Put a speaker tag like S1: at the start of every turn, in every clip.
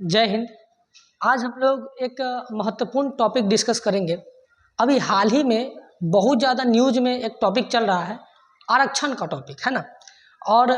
S1: जय हिंद। आज हम लोग एक महत्वपूर्ण टॉपिक डिस्कस करेंगे। अभी हाल ही में बहुत ज़्यादा न्यूज़ में एक टॉपिक चल रहा है, आरक्षण का टॉपिक है ना। और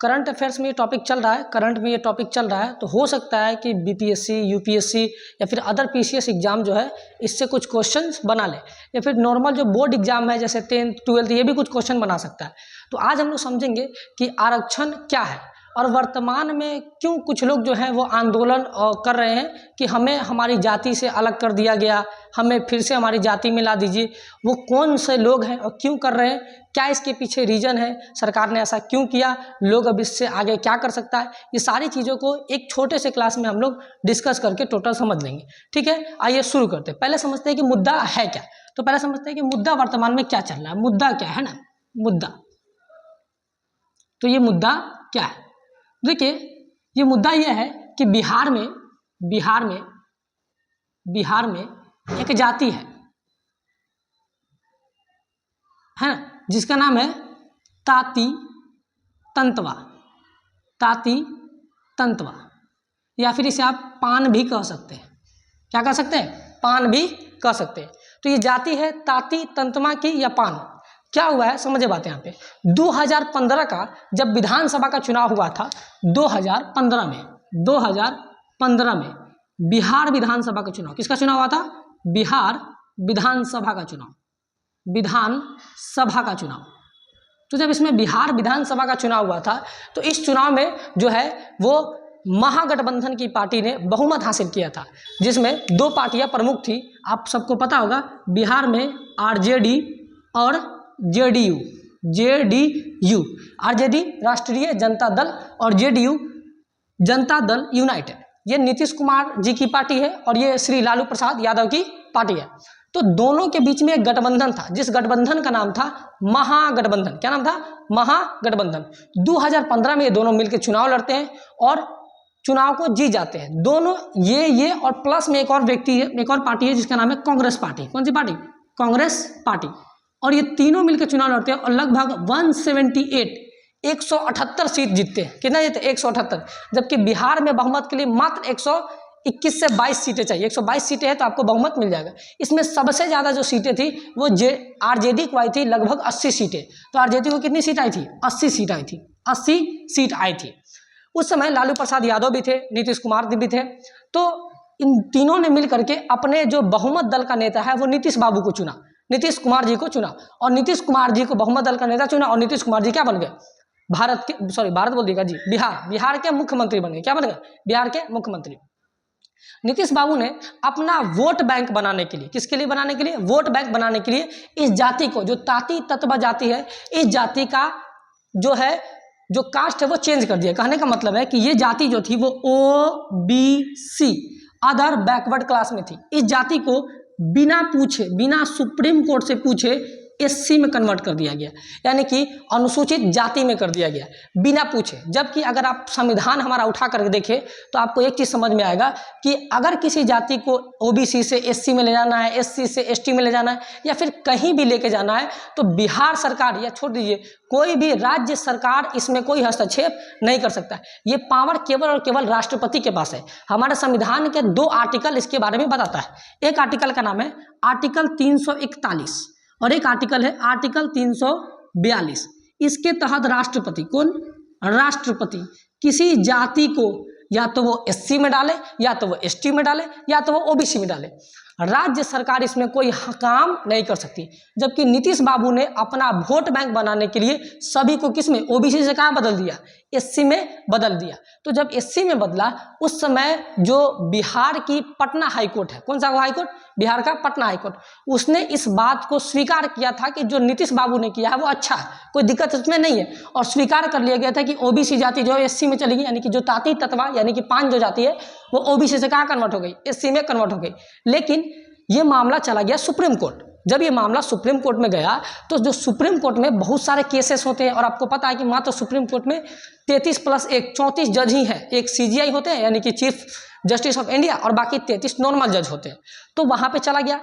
S1: करंट अफेयर्स में ये टॉपिक चल रहा है, करंट में ये टॉपिक चल रहा है, तो हो सकता है कि बीपीएससी, यूपीएससी या फिर अदर पीसीएस एग्जाम जो है इससे कुछ क्वेश्चंस बना ले, या फिर नॉर्मल जो बोर्ड एग्जाम है जैसे 10th 12th ये भी कुछ क्वेश्चन बना सकता है। तो आज हम लोग समझेंगे कि आरक्षण क्या है और वर्तमान में क्यों कुछ लोग जो हैं वो आंदोलन कर रहे हैं कि हमें हमारी जाति से अलग कर दिया गया, हमें फिर से हमारी जाति में ला दीजिए। वो कौन से लोग हैं और क्यों कर रहे हैं, क्या इसके पीछे रीज़न है, सरकार ने ऐसा क्यों किया, लोग अब इससे आगे क्या कर सकता है, ये सारी चीज़ों को एक छोटे से क्लास में हम लोग डिस्कस करके टोटल समझ लेंगे। ठीक है, आइए शुरू करते हैं। पहले समझते हैं कि मुद्दा है क्या। तो पहले समझते हैं कि मुद्दा वर्तमान में क्या चल रहा है, मुद्दा क्या है ना, मुद्दा। तो ये मुद्दा क्या है, देखिए ये मुद्दा ये है कि बिहार में एक जाति है जिसका नाम है ताती तंतवा, या फिर इसे आप पान भी कह सकते हैं। क्या कह सकते हैं, पान भी कह सकते हैं। तो ये जाति है ताती तंतवा की या पान। क्या हुआ है समझे बात यहाँ पे, 2015 का जब विधानसभा का चुनाव हुआ था, 2015 में बिहार विधानसभा का चुनाव, किसका चुनाव हुआ था, बिहार विधानसभा का चुनाव। तो जब इसमें बिहार विधानसभा का चुनाव हुआ था तो इस चुनाव में जो है वो महागठबंधन की पार्टी ने बहुमत हासिल किया था, जिसमें दो पार्टियां प्रमुख थी। आप सबको पता होगा बिहार में आरजेडी और जेडीयू, आरजेडी राष्ट्रीय जनता दल और जेडीयू जनता दल यूनाइटेड, ये नीतीश कुमार जी की पार्टी है और ये श्री लालू प्रसाद यादव की पार्टी है। तो दोनों के बीच में एक गठबंधन था, जिस गठबंधन का नाम था महागठबंधन। क्या नाम था, महागठबंधन। 2015 में ये दोनों मिलकर चुनाव लड़ते हैं और चुनाव को जीत जाते हैं दोनों, ये और प्लस में एक और व्यक्ति है, एक और पार्टी है जिसका नाम है कांग्रेस पार्टी। कौन सी पार्टी, कांग्रेस पार्टी। और ये तीनों मिलकर चुनाव लड़ते हैं और लगभग 178 सीट जीतते हैं। कितना जीतते, 178। जबकि बिहार में बहुमत के लिए मात्र 121 से 22 सीटें चाहिए। 122 सीटें हैं तो आपको बहुमत मिल जाएगा। इसमें सबसे ज़्यादा जो सीटें थी वो आरजेडी को आई थी, लगभग 80 सीटें। तो आरजेडी को कितनी सीट आई थी, 80 सीट आई थी, 80 सीट आई थी। उस समय लालू प्रसाद यादव भी थे, नीतीश कुमार भी थे। तो इन तीनों ने मिल करके अपने जो बहुमत दल का नेता है वो नीतीश बाबू को चुना, नीतीश कुमार जी को चुना, और नीतीश कुमार जी को बहुमत दल का नेता चुना और नीतीश कुमार जी क्या बन गए, भारत बोल दिएगा जी, बिहार के मुख्यमंत्री बन गए। क्या बन गए, बिहार के मुख्यमंत्री। नीतीश बाबू ने अपना वोट बैंक बनाने के लिए, किसके लिए बनाने के लिए, वोट बैंक बनाने के लिए इस जाति को, जो ताती तत्वा जाति है, इस जाति का जो है जो कास्ट है वो चेंज कर दिया। कहने का मतलब है कि ये जाति जो थी वो ओबीसी, अदर बैकवर्ड क्लास में थी। इस जाति को बिना पूछे, बिना सुप्रीम कोर्ट से पूछे एससी में कन्वर्ट कर दिया गया, यानी कि अनुसूचित जाति में कर दिया गया बिना पूछे। जबकि अगर आप संविधान हमारा उठा करके देखें तो आपको एक चीज़ समझ में आएगा कि अगर किसी जाति को ओबीसी से एससी में ले जाना है, एससी से एसटी में ले जाना है, या फिर कहीं भी लेके जाना है, तो बिहार सरकार, या छोड़ दीजिए कोई भी राज्य सरकार, इसमें कोई हस्तक्षेप नहीं कर सकता। ये पावर केवल और केवल राष्ट्रपति के पास है। हमारे संविधान के 2 आर्टिकल इसके बारे में बताता है। एक आर्टिकल का नाम है आर्टिकल 341 और एक आर्टिकल है आर्टिकल 342। इसके तहत राष्ट्रपति, कौन, राष्ट्रपति किसी जाति को या तो वो एससी में डाले, या तो वो एसटी में डाले, या तो वो ओबीसी में डाले, राज्य सरकार इसमें कोई काम नहीं कर सकती। जबकि नीतीश बाबू ने अपना वोट बैंक बनाने के लिए सभी को किस में, ओबीसी से कहाँ बदल दिया, एससी में बदल दिया। तो जब एससी में बदला उस समय जो बिहार की पटना हाईकोर्ट है, कौन सा वो हाईकोर्ट, बिहार का पटना हाईकोर्ट, उसने इस बात को स्वीकार किया था कि जो नीतीश बाबू ने किया है वो अच्छा है, कोई दिक्कत उसमें नहीं है, और स्वीकार कर लिया गया था कि ओबीसी जाति जो है एससी में चली गई, यानी कि जो ताती तत्वा यानी कि पान जो जाति है वो ओबीसी से कहाँ कन्वर्ट हो गई, एससी में कन्वर्ट हो गई। लेकिन ये मामला चला गया सुप्रीम कोर्ट। जब ये मामला सुप्रीम कोर्ट में गया तो जो सुप्रीम कोर्ट में बहुत सारे केसेस होते हैं, और आपको पता है कि मात्र सुप्रीम कोर्ट में 33+1 34 जज ही हैं। एक सीजीआई होते हैं यानी कि चीफ जस्टिस ऑफ इंडिया, और बाकी 33 नॉर्मल जज होते हैं। तो वहाँ पे चला गया,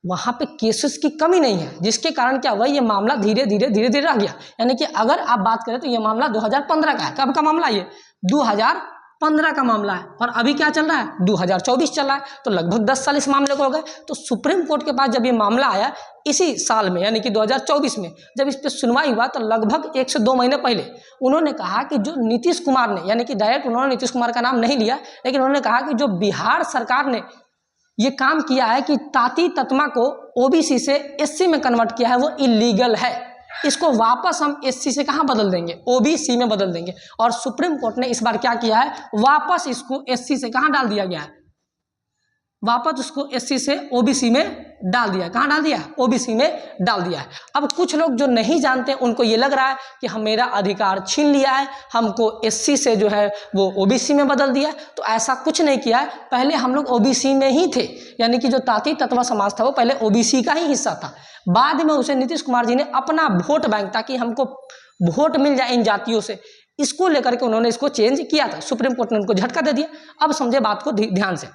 S1: वहाँ पे केसेस की कमी नहीं है, जिसके कारण क्या हुआ, ये मामला धीरे धीरे रह गया। यानी कि अगर आप बात करें तो ये मामला 2015 का है। कब का मामला, ये 2015 15 का मामला है और अभी क्या चल रहा है 2024 चल रहा है, तो लगभग 10 साल इस मामले को हो गए। तो सुप्रीम कोर्ट के पास जब ये मामला आया इसी साल में यानी कि 2024 में जब इस पर सुनवाई हुआ तो लगभग 1 से 2 महीने पहले उन्होंने कहा कि जो नीतीश कुमार ने, यानी कि डायरेक्ट उन्होंने नीतीश कुमार का नाम नहीं लिया, लेकिन उन्होंने कहा कि जो बिहार सरकार ने ये काम किया है कि ताती ततमा को ओबीसी से एससी में कन्वर्ट किया है वो इलीगल है, इसको वापस हम एससी से कहाँ बदल देंगे, ओबीसी में बदल देंगे। और सुप्रीम कोर्ट ने इस बार क्या किया है, वापस इसको एससी से कहाँ डाल दिया गया है, वापस उसको एससी से ओबीसी में डाल दिया। कहाँ डाल दिया, ओबीसी में डाल दिया है। अब कुछ लोग जो नहीं जानते उनको ये लग रहा है कि हम मेरा अधिकार छीन लिया है, हमको एससी से जो है वो ओबीसी में बदल दिया। तो ऐसा कुछ नहीं किया है, पहले हम लोग ओबीसी में ही थे, यानी कि जो ताती ततवा समाज था वो पहले ओबीसी का ही हिस्सा था। बाद में उसे नीतीश कुमार जी ने अपना वोट बैंक, ताकि हमको वोट मिल जाए इन जातियों से, इसको लेकर के उन्होंने इसको चेंज किया था। सुप्रीम कोर्ट ने उनको झटका दे दिया। अब समझे बात को ध्यान से,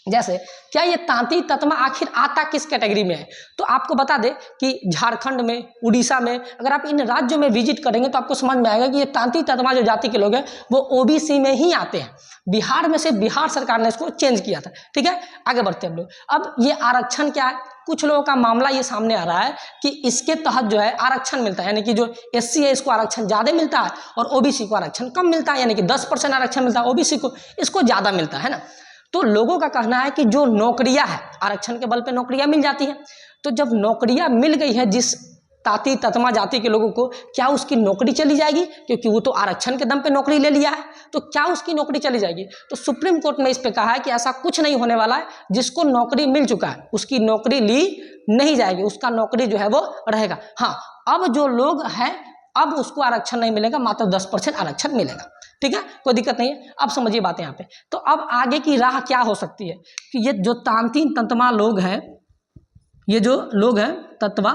S1: जैसे क्या ये तांती ततमा आखिर आता किस कैटेगरी में है, तो आपको बता दे कि झारखंड में, उड़ीसा में, अगर आप इन राज्यों में विजिट करेंगे तो आपको समझ में आएगा कि ये तांती ततमा जो जाति के लोग हैं वो ओबीसी में ही आते हैं। बिहार में से बिहार सरकार ने इसको चेंज किया था। ठीक है, आगे बढ़ते हैं हम लोग। अब ये आरक्षण क्या है, कुछ लोगों का मामला ये सामने आ रहा है कि इसके तहत जो है आरक्षण मिलता है, यानी कि जो एससी है इसको आरक्षण ज़्यादा मिलता है और ओबीसी को आरक्षण कम मिलता है, यानी कि 10% आरक्षण मिलता है ओबीसी को, इसको ज़्यादा मिलता है ना। तो लोगों का कहना है कि जो नौकरियां है, आरक्षण के बल पे नौकरियां मिल जाती हैं, तो जब नौकरियां मिल गई है जिस ताती ततमा जाति के लोगों को, क्या उसकी नौकरी चली जाएगी, क्योंकि वो तो आरक्षण के दम पे नौकरी ले लिया है, तो क्या उसकी नौकरी चली जाएगी। तो सुप्रीम कोर्ट ने इस पे कहा है कि ऐसा कुछ नहीं होने वाला है, जिसको नौकरी मिल चुका है उसकी नौकरी ली नहीं जाएगी, उसका नौकरी जो है वो रहेगा। हाँ, अब जो लोग हैं अब उसको आरक्षण नहीं मिलेगा, मात्र 10% आरक्षण मिलेगा। ठीक है, कोई दिक्कत नहीं है। अब समझिए बातें यहाँ पे। तो अब आगे की राह क्या हो सकती है कि ये जो तांती ततमा लोग हैं, ये जो लोग हैं ततवा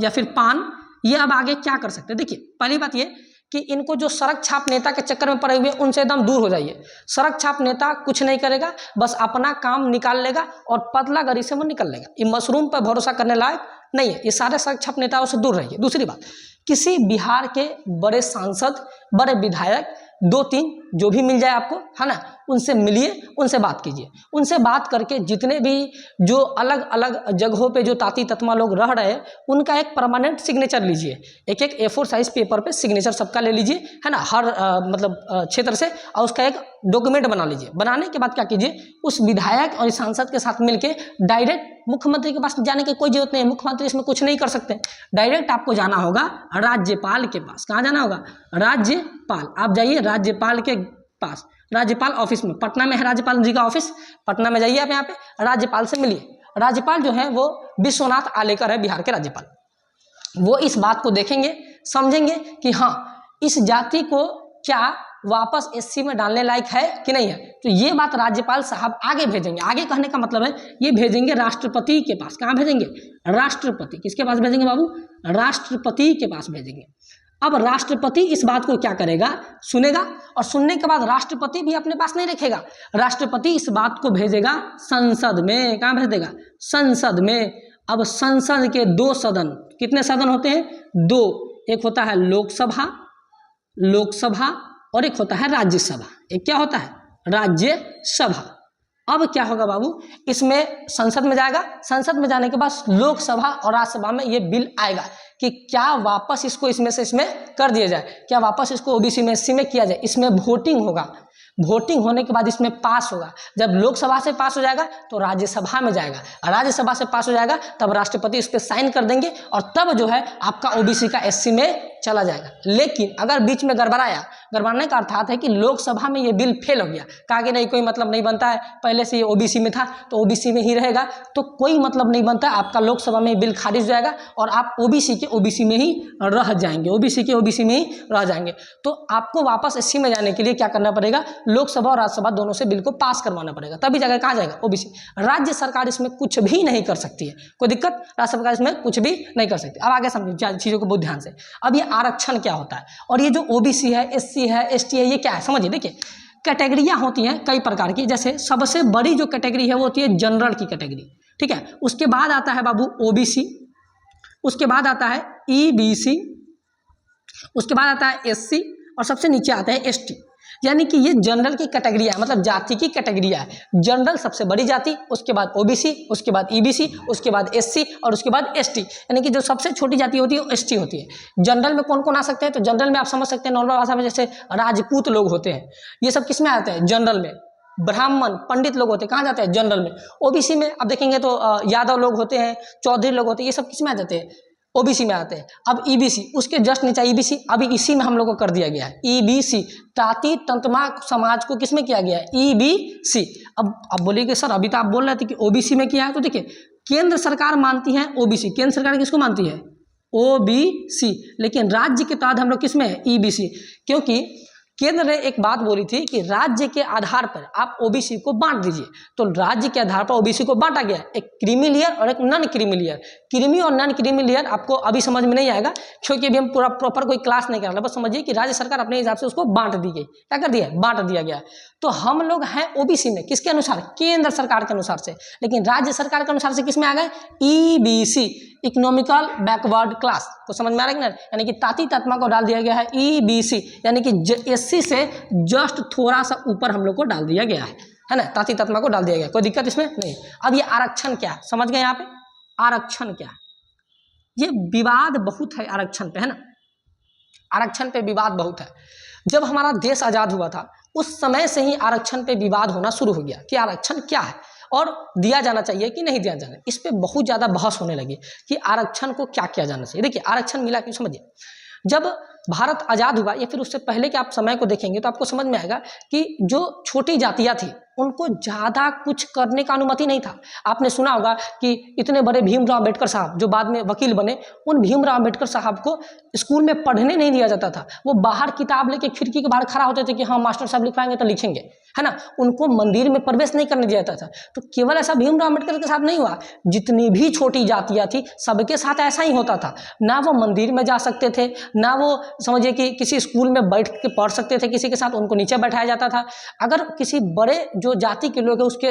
S1: या फिर पान, ये अब आगे क्या कर सकते हैं। देखिए, पहली बात ये कि इनको जो सड़क छाप नेता के चक्कर में पड़े हुए उनसे एकदम दूर हो जाइए। सड़क छाप नेता कुछ नहीं करेगा, बस अपना काम निकाल लेगा और पतला गरी से वो निकल लेगा। ये मशरूम पर भरोसा करने लायक नहीं है, ये सारे सड़क छाप नेताओं से दूर रहिए। दूसरी बात, किसी बिहार के बड़े सांसद, बड़े विधायक, 2-3 जो भी मिल जाए आपको, है ना, उनसे मिलिए, उनसे बात कीजिए। उनसे बात करके जितने भी जो अलग अलग जगहों पे जो ताती ततमा लोग रह रहे हैं उनका एक परमानेंट सिग्नेचर लीजिए। एक A4 साइज पेपर पे सिग्नेचर सबका ले लीजिए, है ना, हर मतलब क्षेत्र से, और उसका एक डॉक्यूमेंट बना लीजिए। बनाने के बाद क्या कीजिए, उस विधायक और सांसद के साथ मिलके डायरेक्ट मुख्यमंत्री के पास जाने की कोई जरूरत नहीं है। मुख्यमंत्री इसमें कुछ नहीं कर सकते। डायरेक्ट आपको जाना होगा राज्यपाल के पास। कहाँ जाना होगा, राज्यपाल। आप जाइए राज्यपाल के पास, राज्यपाल ऑफिस में, पटना में है राज्यपाल जी का ऑफिस, पटना में जाइए आप, यहाँ पे राज्यपाल से मिलिए। राज्यपाल जो है वो विश्वनाथ आलेकर है, बिहार के राज्यपाल। वो इस बात को देखेंगे, समझेंगे कि हाँ इस जाति को क्या वापस एससी में डालने लायक है कि नहीं है। तो ये बात राज्यपाल साहब आगे भेजेंगे। आगे कहने का मतलब है ये भेजेंगे राष्ट्रपति के पास। कहाँ भेजेंगे, राष्ट्रपति। किसके पास भेजेंगे बाबू, राष्ट्रपति के पास भेजेंगे। अब राष्ट्रपति इस बात को क्या करेगा, सुनेगा, और सुनने के बाद राष्ट्रपति भी अपने पास नहीं रखेगा, राष्ट्रपति इस बात को भेजेगा संसद में। कहाँ भेज देगा, संसद में। अब संसद के 2 सदन, कितने सदन होते हैं, 2, एक होता है लोकसभा और एक होता है राज्यसभा। एक क्या होता है, राज्यसभा। अब क्या होगा बाबू, इसमें संसद में जाएगा, संसद में जाने के बाद लोकसभा और राज्यसभा में ये बिल आएगा कि क्या वापस इसको इसमें से इसमें कर दिया जाए, क्या वापस इसको ओबीसी में एससी में किया जाए। इसमें वोटिंग होगा, वोटिंग होने के बाद इसमें पास होगा। जब लोकसभा से पास हो जाएगा तो राज्यसभा में जाएगा, राज्यसभा से पास हो जाएगा तब राष्ट्रपति इस पर साइन कर देंगे और तब जो है आपका ओबीसी का एससी में चला जाएगा। लेकिन अगर बीच में गड़बड़ाया, गड़बड़ाने का अर्थात है कि लोकसभा में ये बिल फेल हो गया, कहा कि नहीं कोई मतलब नहीं बनता है, पहले से ये ओबीसी में था तो ओबीसी में ही रहेगा, तो कोई मतलब नहीं बनता, आपका लोकसभा में बिल खारिज हो जाएगा और आप ओबीसी के ओबीसी में ही रह जाएंगे, ओबीसी के ओबीसी में ही रह जाएंगे। तो आपको वापस एससी में जाने के लिए क्या करना पड़ेगा, लोकसभा और राज्यसभा दोनों से बिल को पास करवाना पड़ेगा, तभी जाकर कहाँ जाएगा, ओबीसी। राज्य सरकार इसमें कुछ भी नहीं कर सकती है, कोई दिक्कत, राज्य सरकार इसमें कुछ भी नहीं कर सकती। अब आगे समझिए चीज़ों को बहुत ध्यान से। अब ये आरक्षण क्या होता है और ये जो ओबीसी है, एससी है, एसटी है, ये क्या है समझिए। देखिए कैटेगरियां होती हैं कई प्रकार की, जैसे सबसे बड़ी जो कैटेगरी है वो होती है जनरल की कैटेगरी, ठीक है। उसके बाद आता है बाबू ओबीसी, उसके बाद आता है ईबीसी, उसके बाद आता है एससी और सबसे नीचे आता है एसटी। यानी कि ये जनरल की कैटेगरी है, मतलब जाति की कैटेगरी है। जनरल सबसे बड़ी जाति, उसके बाद ओबीसी, उसके बाद ईबीसी, उसके बाद एससी और उसके बाद एसटी। यानी कि जो सबसे छोटी जाति होती है वो एसटी होती है। जनरल में कौन कौन आ सकते हैं, तो जनरल में आप समझ सकते हैं नॉर्मल भाषा में जैसे राजपूत लोग होते हैं, ये सब किस में आते हैं, जनरल में। ब्राह्मण पंडित लोग होते हैं, कहाँ जाते हैं, जनरल में। ओबीसी में आप देखेंगे तो यादव लोग होते हैं, चौधरी लोग होते हैं, ये सब किस में आ जाते हैं, ओबीसी में आते हैं। अब ईबीसी, उसके जस्ट नीचे ईबीसी, अभी इसी में हम लोग को कर दिया गया है ईबीसी, ताती तंतमा समाज को किसमें किया गया है, ईबीसी। अब बोलिए सर अभी तो आप बोल रहे थे कि ओबीसी में किया है, तो देखिए केंद्र सरकार मानती है ओबीसी, केंद्र सरकार किसको मानती है, ओबीसी, लेकिन राज्य के तहत हम लोग किसमें है, ईबीसी। क्योंकि केंद्र ने एक बात बोली थी कि राज्य के आधार पर आप ओबीसी को बांट दीजिए, तो राज्य के आधार पर ओबीसी को बांटा गया, एक क्रीमी लेयर और एक नॉन क्रीमी लेयर। क्रीमी और नॉन क्रीमी लेयर आपको अभी समझ में नहीं आएगा, क्योंकि अभी हम पूरा प्रॉपर कोई क्लास नहीं कर रहे, बस समझिए कि राज्य सरकार अपने हिसाब से उसको बांट दी गई। क्या कर दिया, बांट दिया गया। तो हम लोग हैं ओबीसी में, किसके अनुसार, केंद्र सरकार के अनुसार से, लेकिन राज्य सरकार के अनुसार से किस में आ गए, ईबीसी, इकोनॉमिकल बैकवर्ड क्लास को समझ में आ रहा है ना, यानी कि ताती तत्मा को डाल दिया गया है ईबीसी, यानी कि एससी से जस्ट थोड़ा सा ऊपर हम लोग को डाल दिया गया है ना, ताती तत्मा को डाल दिया गया, कोई दिक्कत इसमें नहीं। अब ये आरक्षण क्या है, समझ गए यहाँ पे आरक्षण क्या है, ये विवाद बहुत है आरक्षण पे, है ना, आरक्षण पे विवाद बहुत है। जब हमारा देश आजाद हुआ था उस समय से ही आरक्षण पे विवाद होना शुरू हो गया कि आरक्षण क्या है और दिया जाना चाहिए कि नहीं दिया जाना। इस पे बहुत ज़्यादा बहस होने लगी कि आरक्षण को क्या किया जाना चाहिए। देखिए आरक्षण मिला क्यों, समझिए, जब भारत आज़ाद हुआ या फिर उससे पहले के आप समय को देखेंगे तो आपको समझ में आएगा कि जो छोटी जातियाँ थी उनको ज़्यादा कुछ करने का अनुमति नहीं था। आपने सुना होगा कि इतने बड़े भीमराव अम्बेडकर साहब जो बाद में वकील बने, उन भीमराव अम्बेडकर साहब को स्कूल में पढ़ने नहीं दिया जाता था। वो बाहर किताब लेके खिड़की के बाहर खड़ा होते थे कि हाँ मास्टर साहब लिखवाएंगे तो लिखेंगे, है ना। उनको मंदिर में प्रवेश नहीं करने दिया जाता था। तो केवल ऐसा भीमराव अम्बेडकर के साथ नहीं हुआ, जितनी भी छोटी जातियाँ थी सबके साथ ऐसा ही होता था। ना वो मंदिर में जा सकते थे, ना वो समझिए कि किसी स्कूल में बैठ के पढ़ सकते थे किसी के साथ, उनको नीचे बैठाया जाता था। अगर किसी बड़े जो जाति के लोग हैं उसके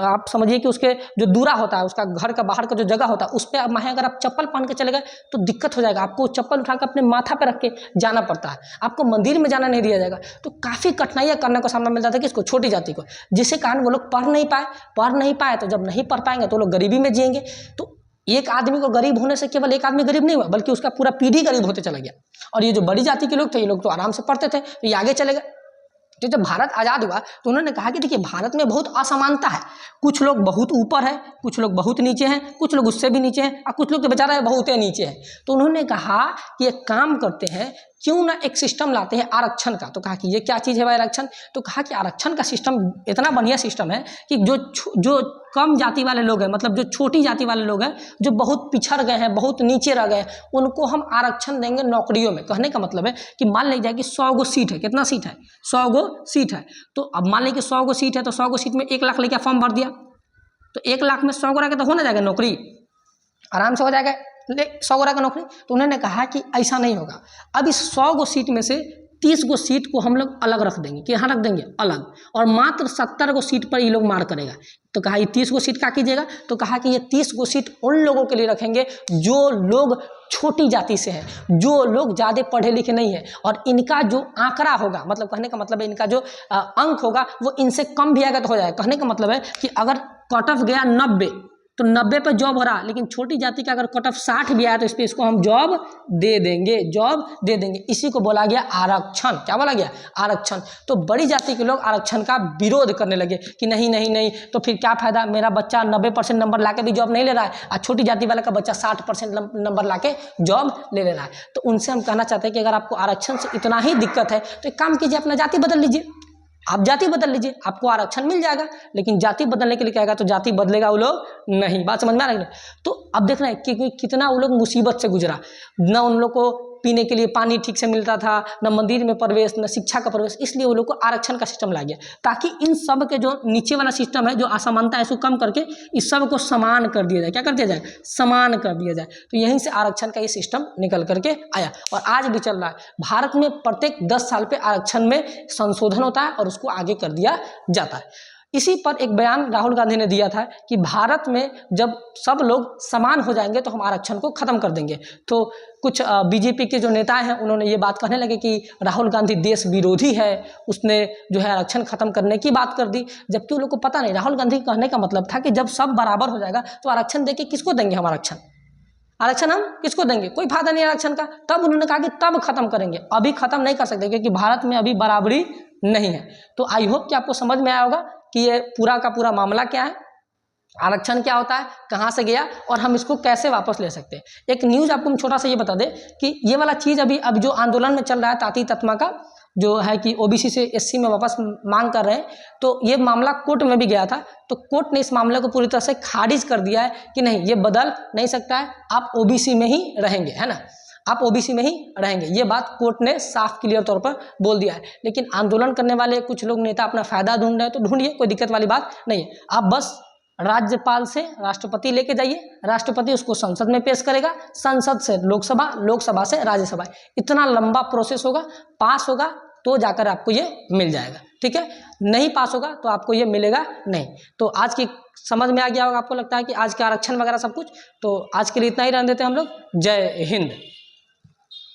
S1: आप समझिए कि उसके जो दूरा होता है, उसका घर का बाहर का जो जगह होता है उस पर माहे अगर आप चप्पल पहन के चले गए तो दिक्कत हो जाएगा, आपको चप्पल उठाकर अपने माथा पे रख के जाना पड़ता है, आपको मंदिर में जाना नहीं दिया जाएगा। तो काफ़ी कठिनाइयाँ करने को सामना मिलता था किसको, छोटी जाति को, जिसके कारण वो लोग पढ़ नहीं पाए। तो जब नहीं पढ़ पाएंगे तो लोग गरीबी में जिएंगे। तो एक आदमी को गरीब होने से केवल एक आदमी गरीब नहीं हुआ, बल्कि उसका पूरा पीढ़ी गरीब होते चला गया। और ये जो बड़ी जाति के लोग थे, ये लोग तो आराम से पढ़ते थे, तो ये आगे चले गए। तो जब भारत आज़ाद हुआ तो उन्होंने कहा कि देखिए भारत में बहुत असमानता है, कुछ लोग बहुत ऊपर है, कुछ लोग बहुत नीचे हैं, कुछ लोग उससे भी नीचे हैं और कुछ लोग तो बेचारा बहुत नीचे हैं। तो उन्होंने कहा कि एक काम करते हैं, क्यों ना एक सिस्टम लाते हैं आरक्षण का। तो कहा कि ये क्या चीज़ है भाई आरक्षण, तो कहा कि आरक्षण का सिस्टम इतना बढ़िया सिस्टम है कि जो कम जाति वाले लोग हैं, मतलब जो छोटी जाति वाले लोग हैं, जो बहुत पिछड़ गए हैं, बहुत नीचे रह गए, उनको हम आरक्षण देंगे नौकरियों में। कहने का मतलब है कि मान लीजिए कि 100 गो सीट है, कितना सीट है, 100 गो सीट है। तो अब मान लीजिए कि 100 गो सीट है, तो 100 गो सीट में 1 लाख लेके फॉर्म भर दिया, तो 1 लाख में 100 गो रह तो हो ना जाएगा नौकरी, आराम से हो जाएगा 100 गो रह का नौकरी। तो उन्होंने कहा कि ऐसा नहीं होगा, अब इस 100 गो सीट में से 30 गो सीट को हम लोग अलग रख देंगे, कि यहाँ रख देंगे अलग, और मात्र 70 गो सीट पर ये लोग मार करेगा। तो कहा ये 30 गो सीट क्या कीजिएगा, तो कहा कि ये 30 गो सीट उन लोगों के लिए रखेंगे जो लोग छोटी जाति से हैं, जो लोग ज़्यादा पढ़े लिखे नहीं है, और इनका जो आंकड़ा होगा, मतलब कहने का मतलब है इनका जो अंक होगा वो इनसे कम भी आएगा तो हो जाएगा। कहने का मतलब है कि अगर कट ऑफ गया 90 तो 90 पे जॉब हो रहा, लेकिन छोटी जाति का अगर कट ऑफ 60 भी आया तो इस पर इसको हम जॉब दे देंगे। इसी को बोला गया आरक्षण। क्या बोला गया, आरक्षण। तो बड़ी जाति के लोग आरक्षण का विरोध करने लगे कि नहीं, तो फिर क्या फायदा, मेरा बच्चा 90% नंबर लाके भी जॉब नहीं ले रहा है और छोटी जाति वाला का बच्चा 60% नंबर लाके जॉब ले रहा है। तो उनसे हम कहना चाहते हैं कि अगर आपको आरक्षण से इतना ही दिक्कत है तो एक काम कीजिए, अपना जाति बदल लीजिए, आप जाति बदल लीजिए, आपको आरक्षण मिल जाएगा। लेकिन जाति बदलने के लिए क्या कहेगा, तो जाति बदलेगा वो लोग नहीं। बात समझ में आ रही है। तो अब देख रहे हैं कि कितना वो लोग मुसीबत से गुजरा, न उन लोग को पीने के लिए पानी ठीक से मिलता था, न मंदिर में प्रवेश, न शिक्षा का प्रवेश, इसलिए वो लोग को आरक्षण का सिस्टम ला गया, ताकि इन सब के जो नीचे वाला सिस्टम है, जो असमानता है, इसको कम करके इस सब को समान कर दिया जाए। क्या कर दिया जाए, समान कर दिया जाए। तो यहीं से आरक्षण का ये सिस्टम निकल करके आया और आज भी चल रहा है। भारत में प्रत्येक 10 साल पे आरक्षण में संशोधन होता है और उसको आगे कर दिया जाता है। इसी पर एक बयान राहुल गांधी ने दिया था कि भारत में जब सब लोग समान हो जाएंगे तो हम आरक्षण को खत्म कर देंगे। तो कुछ बीजेपी के जो नेता हैं उन्होंने ये बात कहने लगे कि राहुल गांधी देश विरोधी है, उसने जो है आरक्षण खत्म करने की बात कर दी, जबकि उन लोग को पता नहीं। राहुल गांधी कहने का मतलब था कि जब सब बराबर हो जाएगा तो आरक्षण देके किसको देंगे हम आरक्षण, आरक्षण हम किसको देंगे, कोई फायदा नहीं आरक्षण का। तब उन्होंने कहा कि तब खत्म करेंगे, अभी खत्म नहीं कर सकते क्योंकि भारत में अभी बराबरी नहीं है। तो आई होप कि आपको समझ में आया होगा कि ये पूरा का पूरा मामला क्या है, आरक्षण क्या होता है, कहाँ से गया और हम इसको कैसे वापस ले सकते हैं। एक न्यूज़ आपको हम छोटा सा ये बता दें कि ये वाला चीज़ अभी अब जो आंदोलन में चल रहा है ताती ततमा का, जो है कि ओबीसी से एससी में वापस मांग कर रहे हैं, तो ये मामला कोर्ट में भी गया था। तो कोर्ट ने इस मामले को पूरी तरह से खारिज कर दिया है कि नहीं, ये बदल नहीं सकता है, आप ओबीसी में ही रहेंगे, है ना, आप ओबीसी में ही रहेंगे। ये बात कोर्ट ने साफ क्लियर तौर पर बोल दिया है। लेकिन आंदोलन करने वाले कुछ लोग नेता अपना फायदा ढूंढ रहे हैं, तो ढूंढिए, कोई दिक्कत वाली बात नहीं है। आप बस राज्यपाल से राष्ट्रपति लेके जाइए, राष्ट्रपति उसको संसद में पेश करेगा, संसद से लोकसभा, लोकसभा से राज्यसभा, इतना लंबा प्रोसेस होगा, पास होगा तो जाकर आपको ये मिल जाएगा, ठीक है। नहीं पास होगा तो आपको ये मिलेगा नहीं। तो आज की समझ में आ गया होगा आपको, लगता है कि आज का आरक्षण वगैरह सब कुछ। तो आज के लिए इतना ही रहने देते हैं हम लोग। जय हिंद।